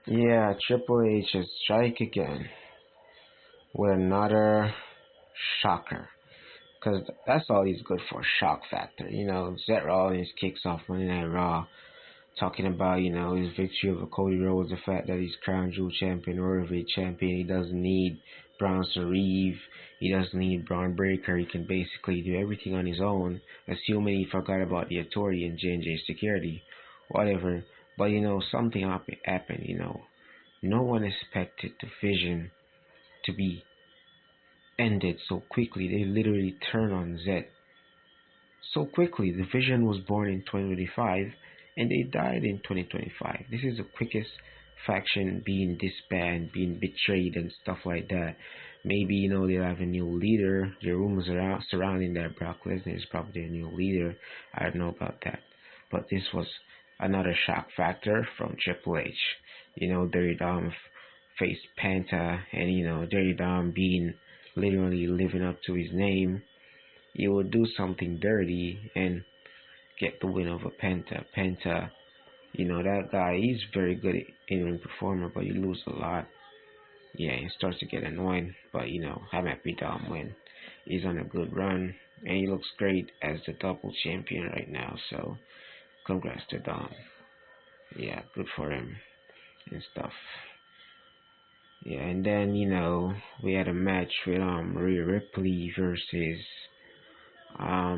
Yeah, Triple H is strike again with another shocker. Because that's all he's good for, shock factor. Seth Rollins kicks off Monday Night Raw talking about, his victory over Cody Rhodes, the fact that he's crown jewel champion, Royal champion. He doesn't need Bronson Reed. He doesn't need Braun Breaker. He can basically do everything on his own, assuming he forgot about the authority and J&J security, whatever. But, something happened. No one expected the vision to be ended so quickly. They literally turned on Zed so quickly. The Vision was born in 2025 and they died in 2025. This is the quickest faction being disbanded, being betrayed, and stuff like that. Maybe, they'll have a new leader. The rumors around surrounding that Brock Lesnar is probably their new leader. I don't know about that. But this was another shock factor from Triple H. Dirty Dom faced Penta, and, Dirty Dom being literally living up to his name, he will do something dirty and get the win over Penta. Penta, that guy, he's very good in-ring performer, but he loses a lot. Yeah, he starts to get annoying, but I'm happy Dom win. He's on a good run, and he looks great as the double champion right now, so congrats to Dom. Yeah, good for him and stuff. Yeah, and then, we had a match with Rhea Ripley versus I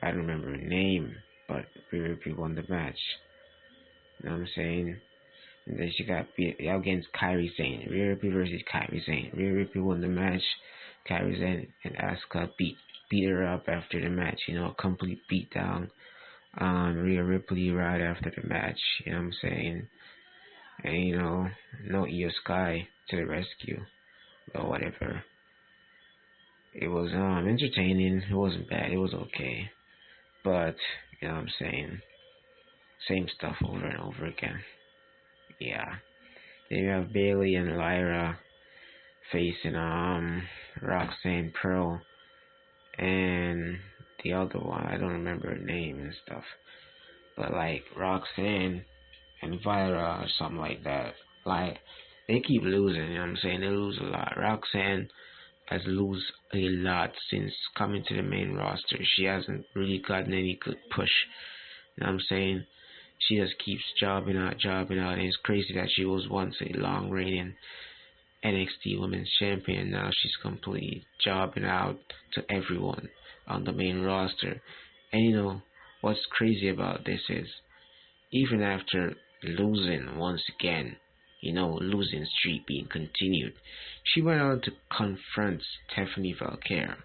don't remember her name, but Rhea Ripley won the match. You know what I'm saying? And then she got beat against Kairi Sane. Rhea Ripley versus Kairi Sane. Rhea Ripley won the match. Kairi Sane and Asuka beat her up after the match. A complete beatdown on Rhea Ripley right after the match. You know what I'm saying? And no Io Sky to the rescue. Or whatever. It was entertaining. It wasn't bad. It was okay. But you know what I'm saying? Same stuff over and over again. Yeah. Then you have Bailey and Lyra facing Roxanne Pearl and the other one, I don't remember her name and stuff. But like Roxanne and Lyra or something like that. Like they keep losing, you know what I'm saying? They lose a lot. Roxanne has lost a lot since coming to the main roster. She hasn't really gotten any good push. You know what I'm saying? She just keeps jobbing out, and it's crazy that she was once a long reigning NXT Women's Champion. Now she's completely jobbing out to everyone on the main roster. And what's crazy about this is, even after losing once again, losing streak being continued, she went on to confront Stephanie Valkyrie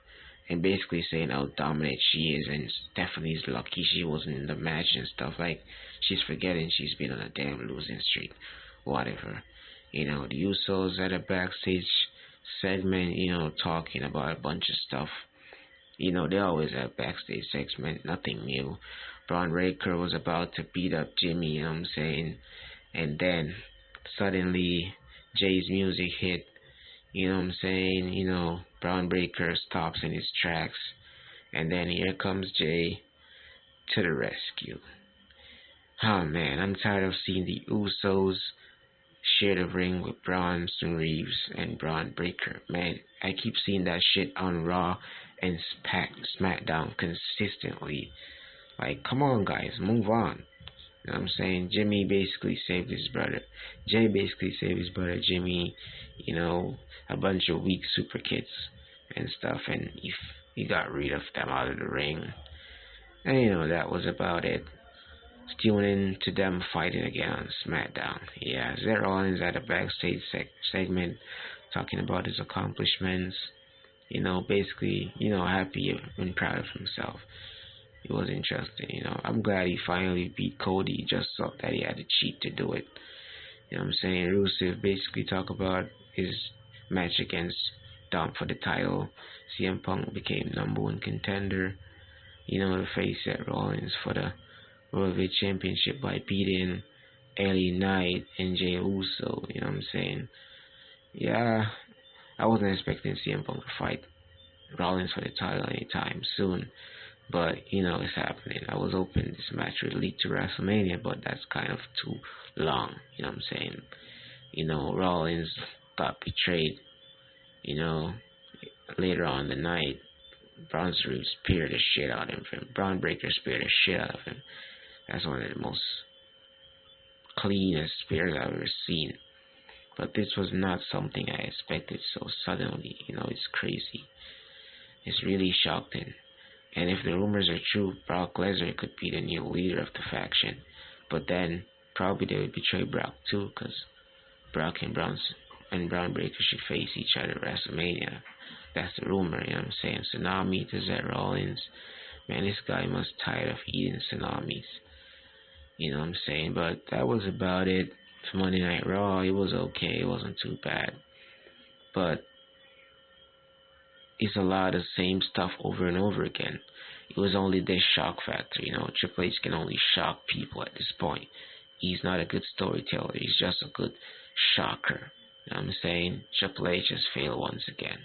and basically saying how dominant she is, and Stephanie's lucky she wasn't in the match and stuff. Like, she's forgetting she's been on a damn losing streak. Whatever. The Usos at a backstage segment, talking about a bunch of stuff. They always have backstage segment, nothing new. Braun Breaker was about to beat up Jimmy, you know what I'm saying? And then, suddenly, Jay's music hit, you know what I'm saying? Braun Breaker stops in his tracks. And then here comes Jay to the rescue. Oh man, I'm tired of seeing the Usos share the ring with Bronson Reeves and Braun Breaker. Man, I keep seeing that shit on Raw and SmackDown consistently. Like, come on guys, move on. You know what I'm saying? Jimmy basically saved his brother. Jay basically saved his brother Jimmy, a bunch of weak super kids and stuff, and he got rid of them out of the ring. And that was about it. Tuning to them fighting again on SmackDown. Yeah, Seth Rollins at a backstage segment talking about his accomplishments. Basically, happy and proud of himself. It was interesting, I'm glad he finally beat Cody. He just thought that he had to cheat to do it. You know what I'm saying? Rusev basically talk about his match against Dom for the title. CM Punk became #1 contender. To face Seth Rollins for the World Championship by beating LA Knight and Jey Uso. You know what I'm saying? Yeah, I wasn't expecting CM Punk to fight Rollins for the title anytime soon. But, it's happening. I was hoping this match would lead to WrestleMania, but that's kind of too long. You know what I'm saying? Rollins got betrayed. You know, later on in the night, Braun speared the shit out of him. Braun Breaker speared the shit out of him. That's one of the most cleanest spears I've ever seen. But this was not something I expected so suddenly. It's crazy. It's really shocking. And if the rumors are true, Brock Lesnar could be the new leader of the faction. But then, probably they would betray Brock too, because Brock and Braun Breaker should face each other at WrestleMania. That's the rumor, you know what I'm saying? Tsunami to Seth Rollins. Man, this guy must tired of eating tsunamis. You know what I'm saying? But that was about it for Monday Night Raw. It was okay. It wasn't too bad. But it's a lot of the same stuff over and over again. It was only this shock factor. Triple H can only shock people at this point. He's not a good storyteller. He's just a good shocker. You know what I'm saying? Triple H has failed once again.